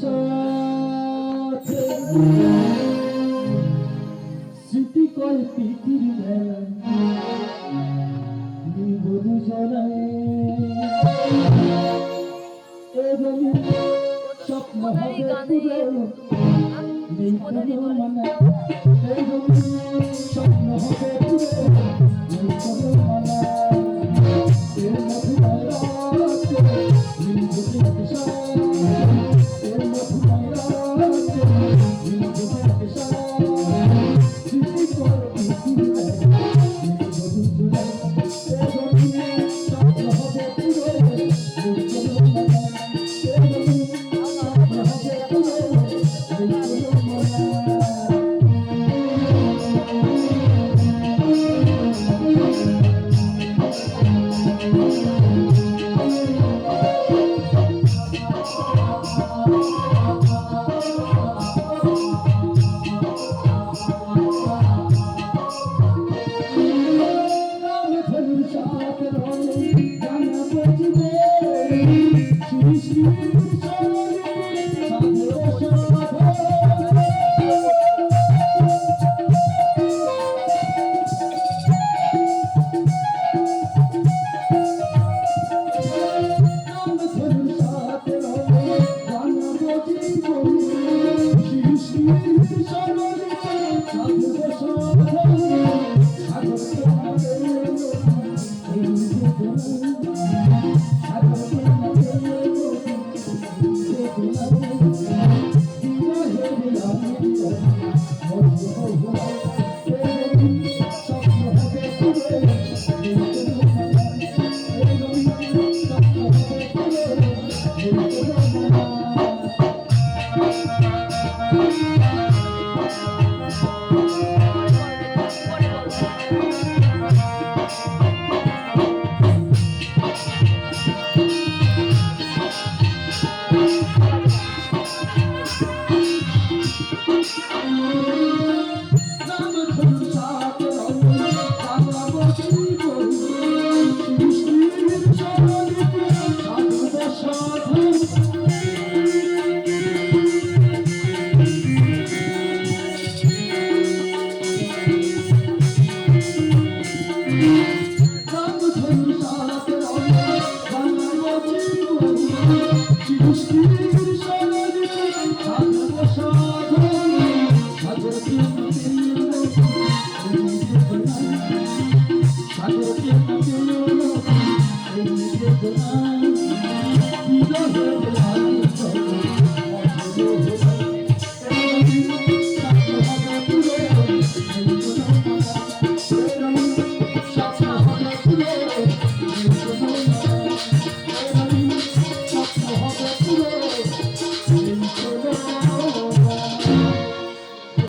সাথে স্মৃতি কয় প্রীতির মেলা নিব দুজনায় এবং স্বপ্ন হবে পুরো নেই কোনো মানা এবং স্বপ্ন হবে পুরো নেই কোনো মানা এর মধুময় রাতে নীল বুকের সাথে এর মধুময় রাতে নীল বুকের সাথে স্মৃতি কয় প্রীতির মেলা নিব দুজনায় এবং স্বপ্ন হবে পুরো নেই কোনো মানা